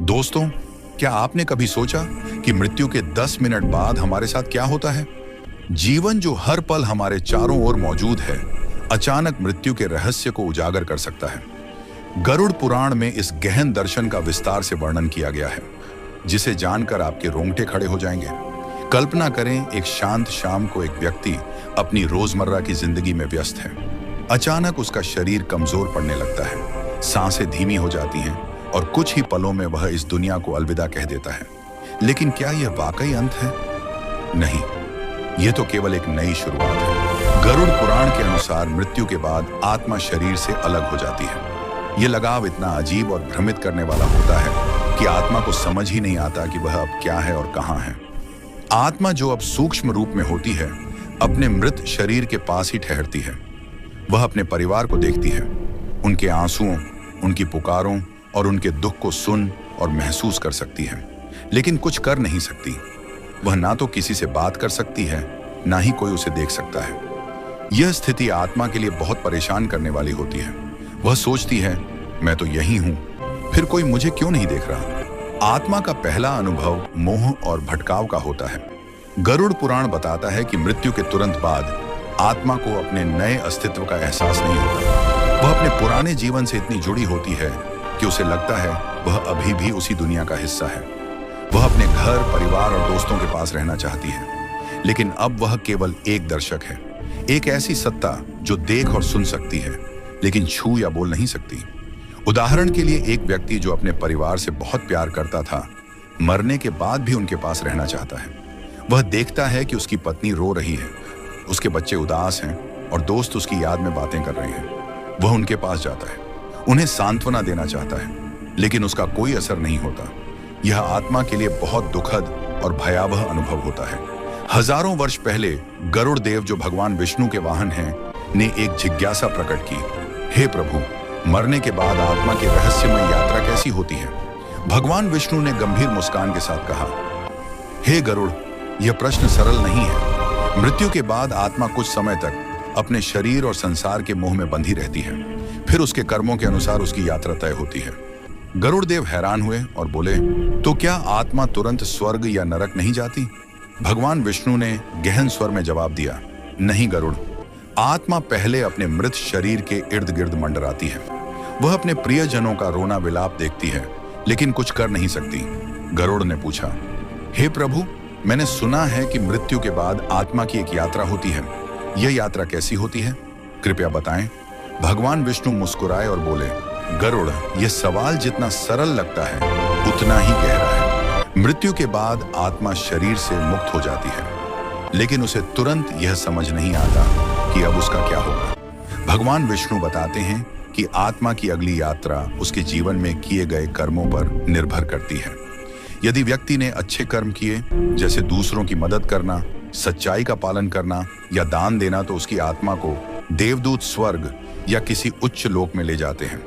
दोस्तों, क्या आपने कभी सोचा कि मृत्यु के 10 मिनट बाद हमारे साथ क्या होता है? जीवन जो हर पल हमारे चारों ओर मौजूद है, अचानक मृत्यु के रहस्य को उजागर कर सकता है। गरुड़ पुराण में इस गहन दर्शन का विस्तार से वर्णन किया गया है, जिसे जानकर आपके रोंगटे खड़े हो जाएंगे। कल्पना करें, एक शांत शाम को एक व्यक्ति अपनी रोजमर्रा की जिंदगी में व्यस्त है। अचानक उसका शरीर कमजोर पड़ने लगता है, सांसें धीमी हो जाती हैं और कुछ ही पलों में वह इस दुनिया को अलविदा कह देता है। लेकिन क्या यह वाकई अंत है? नहीं, यह तो केवल एक नई शुरुआत है। गरुड़ पुराण के अनुसार मृत्यु के बाद आत्मा शरीर से अलग हो जाती है। यह लगाव इतना अजीब और भ्रमित करने वाला होता है कि आत्मा को समझ ही नहीं आता कि वह अब क्या है और कहां है। आत्मा, जो अब सूक्ष्म रूप में होती है, अपने मृत शरीर के पास ही ठहरती है। वह अपने परिवार को देखती है, उनके आंसुओं, उनकी पुकारों और उनके दुख को सुन और महसूस कर सकती है, लेकिन कुछ कर नहीं सकती। वह ना तो किसी से बात कर सकती है, ना ही कोई उसे देख सकता है। यह स्थिति आत्मा के लिए बहुत परेशान करने वाली होती है। वह सोचती है, मैं तो यही हूं, फिर कोई मुझे क्यों नहीं देख रहा? आत्मा का पहला अनुभव मोह और भटकाव का होता है। गरुड़ पुराण बताता है कि मृत्यु के तुरंत बाद आत्मा को अपने नए अस्तित्व का एहसास नहीं होता। वह अपने पुराने जीवन से इतनी जुड़ी होती है कि उसे लगता है वह अभी भी उसी दुनिया का हिस्सा है। वह अपने घर, परिवार और दोस्तों के पास रहना चाहती है, लेकिन अब वह केवल एक दर्शक है, एक ऐसी सत्ता जो देख और सुन सकती है, लेकिन छू या बोल नहीं सकती। उदाहरण के लिए, एक व्यक्ति जो अपने परिवार से बहुत प्यार करता था, मरने के बाद भी उनके पास रहना चाहता है। वह देखता है कि उसकी पत्नी रो रही है, उसके बच्चे उदास हैं और दोस्त उसकी याद में बातें कर रहे हैं। वह उनके पास जाता है, उन्हें सांत्वना देना चाहता है, लेकिन उसका कोई असर नहीं होता। यह आत्मा के लिए बहुत दुखद और भयावह अनुभव होता है। हजारों वर्ष पहले गरुड़ देव, जो भगवान विष्णु के वाहन हैं, ने एक जिज्ञासा प्रकट की। हे प्रभु, मरने के बाद आत्मा की रहस्यमय यात्रा कैसी होती है? भगवान विष्णु ने गंभीर मुस्कान के साथ कहा, हे गरुड़, यह प्रश्न सरल नहीं है। मृत्यु के बाद आत्मा कुछ समय तक अपने शरीर और संसार के मोह में बंधी रहती है, फिर उसके कर्मों के अनुसार उसकी यात्रा तय होती है। गरुड़ देव हैरान हुए और बोले, तो क्या आत्मा तुरंत स्वर्ग या नरक नहीं जाती? भगवान विष्णु ने गहन स्वर में जवाब दिया, नहीं गरुड़, आत्मा पहले अपने मृत शरीर के इर्द गिर्द मंडराती है। वह अपने प्रियजनों का रोना विलाप देखती है, लेकिन कुछ कर नहीं सकती। गरुड़ ने पूछा, हे प्रभु, मैंने सुना है कि मृत्यु के बाद आत्मा की एक यात्रा होती है। यह यात्रा कैसी होती है? कृपया बताएं। भगवान विष्णु मुस्कुराए और बोले, गरुड़, यह सवाल जितना सरल लगता है, उतना ही गहरा है। मृत्यु के बाद आत्मा शरीर से मुक्त हो जाती है, लेकिन उसे तुरंत यह समझ नहीं आता कि अब उसका क्या होगा। भगवान विष्णु बताते हैं कि आत्मा की अगली यात्रा उसके जीवन में किए गए कर्मों पर निर्भर करती है। यदि व्यक्ति ने अच्छे कर्म किए, जैसे दूसरों की मदद करना, सच्चाई का पालन करना या दान देना, तो उसकी आत्मा को देवदूत स्वर्ग या किसी उच्च लोक में ले जाते हैं,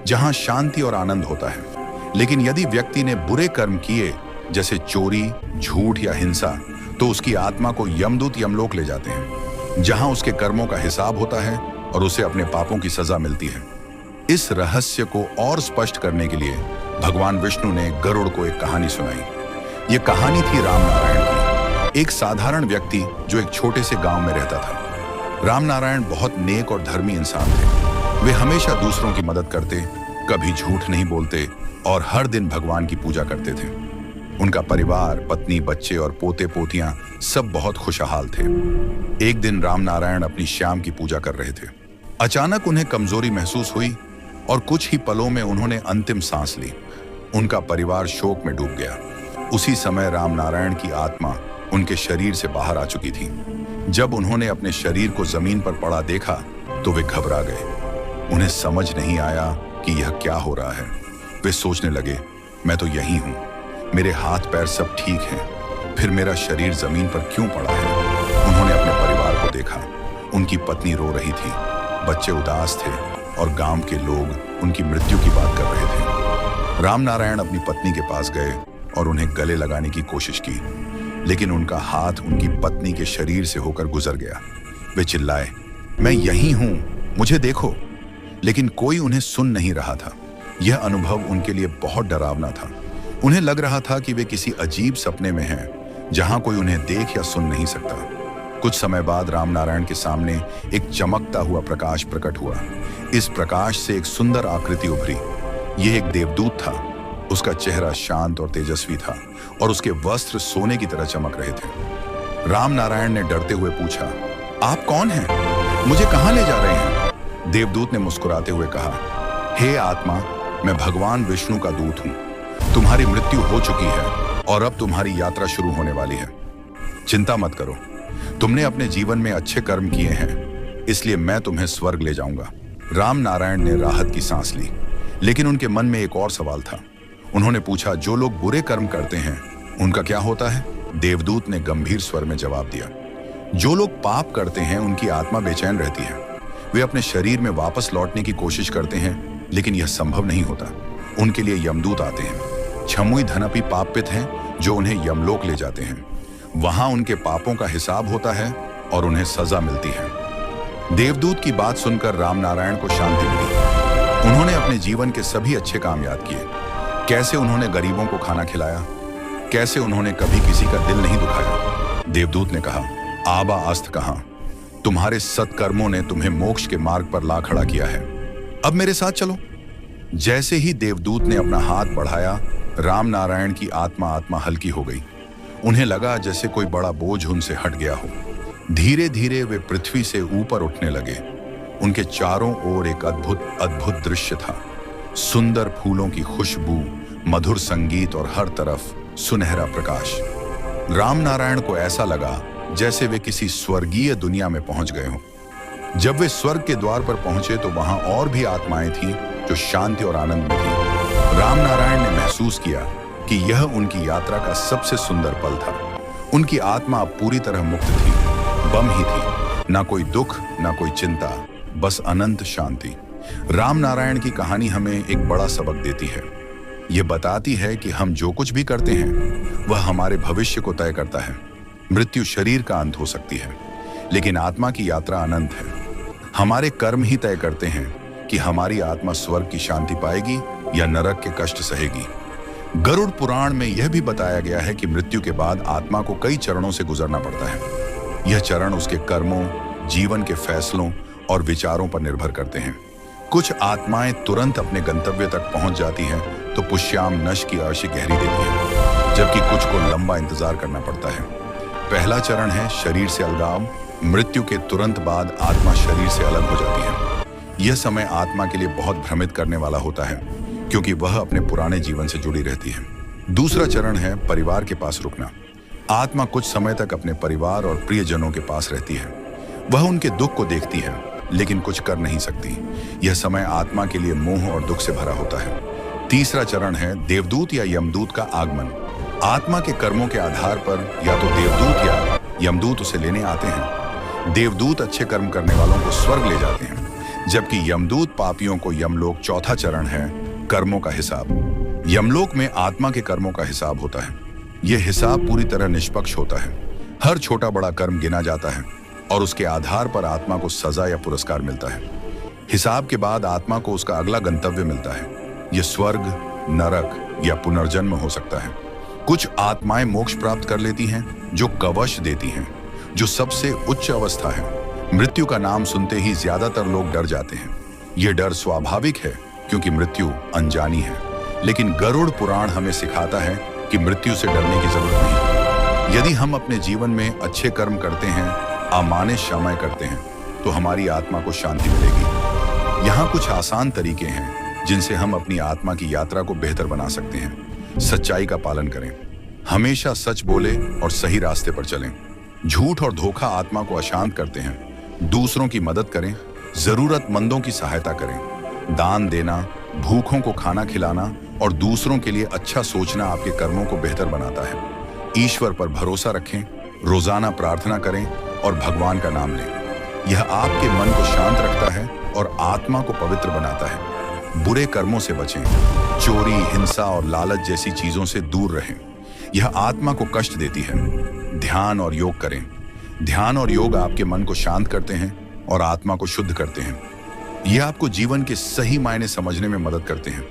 जहां शांति और आनंद होता है। लेकिन यदि व्यक्ति ने बुरे कर्म किए, जैसे चोरी, झूठ या हिंसा, तो उसकी आत्मा को यमदूत यमलोक ले जाते हैं, जहां उसके कर्मों का हिसाब होता है और उसे अपने पापों की सजा मिलती है। इस रहस्य को और स्पष्ट करने के लिए भगवान विष्णु ने गरुड़ को एक कहानी सुनाई। यह कहानी थी राम नारायण की। एक साधारण व्यक्ति जो एक छोटे से गांव में रहता था। राम नारायण बहुत नेक और धर्मी इंसान थे। वे हमेशा दूसरों की मदद करते, कभी झूठ नहीं बोलते और हर दिन भगवान की पूजा करते थे। उनका परिवार, पत्नी, बच्चे और पोते पोतियां सब बहुत खुशहाल थे। एक दिन राम नारायण अपनी श्याम की पूजा कर रहे थे। अचानक उन्हें कमजोरी महसूस हुई और कुछ ही पलों में उन्होंने अंतिम सांस ली। उनका परिवार शोक में डूब गया। उसी समय राम नारायण की आत्मा उनके शरीर से बाहर आ चुकी थी। जब उन्होंने अपने शरीर को जमीन पर पड़ा देखा तो वे घबरा गए। उन्हें समझ नहीं आया कि यह क्या हो रहा है। वे सोचने लगे, मैं तो यही हूं, मेरे हाथ पैर सब ठीक हैं, फिर मेरा शरीर जमीन पर क्यों पड़ा है? उन्होंने अपने परिवार को देखा। उनकी पत्नी रो रही थी, बच्चे उदास थे और गांव के लोग उनकी मृत्यु की बात कर रहे थे। राम नारायण अपनी पत्नी के पास गए और उन्हें गले लगाने की कोशिश की, लेकिन उनका हाथ उनकी पत्नी के शरीर से होकर गुजर गया। वे चिल्लाए, मैं यही हूं, मुझे देखो। लेकिन कोई उन्हें सुन नहीं रहा था। यह अनुभव उनके लिए बहुत डरावना था। उन्हें लग रहा था कि वे किसी अजीब सपने में हैं, जहां कोई उन्हें देख या सुन नहीं सकता। कुछ समय बाद रामनारायण के सामने एक चमकता हुआ प्रकाश प्रकट हुआ। इस प्रकाश से एक सुंदर आकृति उभरी। यह एक देवदूत था। उसका चेहरा शांत और तेजस्वी था और उसके वस्त्र सोने की तरह चमक रहे थे। रामनारायण ने डरते हुए पूछा, आप कौन हैं? मुझे कहां ले जा रहे हैं? देवदूत ने मुस्कुराते हुए कहा, हे आत्मा, मैं भगवान विष्णु का दूत हूं। तुम्हारी मृत्यु हो चुकी है और अब तुम्हारी यात्रा शुरू होने वाली है। चिंता मत करो, तुमने अपने जीवन में अच्छे कर्म किए हैं, इसलिए मैं तुम्हें स्वर्ग ले जाऊंगा। रामनारायण ने राहत की सांस ली, लेकिन उनके मन में एक और सवाल था। उन्होंने पूछा, जो लोग बुरे कर्म करते हैं उनका क्या होता है? देवदूत ने गंभीर स्वर में जवाब दिया, जो लोग पाप करते हैं उनकी आत्मा बेचैन रहती है। वे अपने शरीर में वापस लौटने की कोशिश करते हैं, लेकिन यह संभव नहीं होता। उनके लिए यमदूत आते हैं। छमुई धनपी पापित हैं जो उन्हें यमलोक ले जाते हैं। वहां उनके पापों का हिसाब होता है और उन्हें सजा मिलती है। देवदूत की बात सुनकर रामनारायण को शांति मिली। उन्होंने अपने जीवन के सभी अच्छे काम याद किए। कैसे उन्होंने गरीबों को खाना खिलाया, कैसे उन्होंने कभी किसी का दिल नहीं दुखाया। देवदूत ने कहा, आबा अस्त कहां, तुम्हारे सत्कर्मों ने तुम्हें मोक्ष के मार्ग पर ला खड़ा किया है। अब मेरे साथ चलो। जैसे ही देवदूत ने अपना हाथ बढ़ाया, रामनारायण की आत्मा हल्की हो गई। उन्हें लगा जैसे कोई बड़ा बोझ उनसे हट गया हो। धीरे धीरे वे पृथ्वी से ऊपर उठने लगे। उनके चारों ओर एक अद्भुत दृश्य था। सुंदर फूलों की खुशबू, मधुर संगीत और हर तरफ सुनहरा प्रकाश। रामनारायण को ऐसा लगा जैसे वे किसी स्वर्गीय दुनिया में पहुंच गए हों। जब वे स्वर्ग के द्वार पर पहुंचे तो वहां और भी आत्माएं थीं जो शांति और आनंद में थीं। रामनारायण ने महसूस किया कि यह उनकी यात्रा का सबसे सुंदर पल था। उनकी आत्मा अब पूरी तरह मुक्त थी, बम ही थी। ना कोई दुख, ना कोई चिंता, बस अनंत शांति। रामनारायण की कहानी हमें एक बड़ा सबक देती है। यह बताती है कि हम जो कुछ भी करते हैं वह हमारे भविष्य को तय करता है। मृत्यु शरीर का अंत हो सकती है, लेकिन आत्मा की यात्रा अनंत है। हमारे कर्म ही तय करते हैं कि हमारी आत्मा स्वर्ग की शांति पाएगी या नरक के कष्ट सहेगी। गरुड़ पुराण में यह भी बताया गया है कि मृत्यु के बाद आत्मा को कई चरणों से गुजरना पड़ता है। यह चरण उसके कर्मों, जीवन के फैसलों और विचारों पर निर्भर करते हैं। कुछ आत्माएं तुरंत अपने गंतव्य तक पहुंच जाती हैं, तो पुष्याम नश की अर्शी गहरी देती है, जबकि कुछ को लंबा इंतजार करना पड़ता है। पहला चरण है शरीर से अलगाव। मृत्यु के तुरंत बाद आत्मा शरीर से अलग हो जाती है। यह समय आत्मा के लिए बहुत भ्रमित करने वाला होता है, क्योंकि वह अपने पुराने जीवन से जुड़ी रहती है। दूसरा चरण है परिवार के पास रुकना। आत्मा कुछ समय तक अपने परिवार और प्रियजनों के पास रहती है। वह उनके दुख को देखती है, लेकिन कुछ कर नहीं सकती। यह समय आत्मा के लिए मोह और दुख से भरा होता है। तीसरा चरण है देवदूत या यमदूत का आगमन। आत्मा के कर्मों के आधार पर या तो देवदूत या यमदूत उसे लेने आते हैं। देवदूत अच्छे कर्म करने वालों को स्वर्ग ले जाते हैं, जबकि यमदूत पापियों को यमलोक। चौथा चरण है कर्मों का हिसाब। यमलोक में आत्मा के कर्मों का हिसाब होता है। यह हिसाब पूरी तरह निष्पक्ष होता है। हर छोटा बड़ा कर्म गिना जाता है और उसके आधार पर आत्मा को सजा या पुरस्कार मिलता है। हिसाब के बाद आत्मा को उसका अगला गंतव्य मिलता है। यह स्वर्ग, नरक या पुनर्जन्म हो सकता है। कुछ आत्माएं मोक्ष प्राप्त कर लेती हैं, जो कवच देती हैं, जो सबसे उच्च अवस्था है। मृत्यु का नाम सुनते ही ज्यादातर लोग डर जाते हैं। यह डर स्वाभाविक है, क्योंकि मृत्यु अनजानी है। लेकिन गरुड़ पुराण हमें सिखाता है कि मृत्यु से डरने की जरूरत नहीं। यदि हम अपने जीवन में अच्छे कर्म करते हैं, अमाने क्षमा करते हैं, तो हमारी आत्मा को शांति मिलेगी। यहाँ कुछ आसान तरीके हैं जिनसे हम अपनी आत्मा की यात्रा को बेहतर बना सकते हैं। सच्चाई का पालन करें, हमेशा सच बोले और सही रास्ते पर चलें। झूठ और धोखा आत्मा को अशांत करते हैं। दूसरों की मदद करें, जरूरतमंदों की सहायता करें। दान देना, भूखों को खाना खिलाना और दूसरों के लिए अच्छा सोचना आपके कर्मों को बेहतर बनाता है। ईश्वर पर भरोसा रखें, रोजाना प्रार्थना करें और भगवान का नाम लें। यह आपके मन को शांत रखता है और आत्मा को पवित्र बनाता है। बुरे कर्मों से बचें, चोरी, हिंसा और लालच जैसी चीजों से दूर रहें। यह आत्मा को कष्ट देती है। ध्यान और योग करें। ध्यान और योग आपके मन को शांत करते हैं और आत्मा को शुद्ध करते हैं। यह आपको जीवन के सही मायने समझने में मदद करते हैं।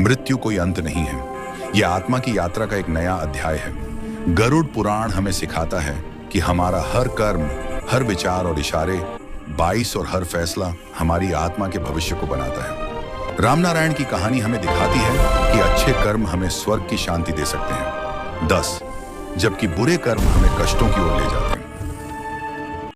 मृत्यु कोई अंत नहीं है, यह आत्मा की यात्रा का एक नया अध्याय है। गरुड़ पुराण हमें सिखाता है कि हमारा हर कर्म, हर विचार और इशारे, 22 और हर फैसला हमारी आत्मा के भविष्य को बनाता है। रामनारायण की कहानी हमें दिखाती है कि अच्छे कर्म हमें स्वर्ग की शांति दे सकते हैं, 10, जबकि बुरे कर्म हमें कष्टों की ओर ले जाते हैं।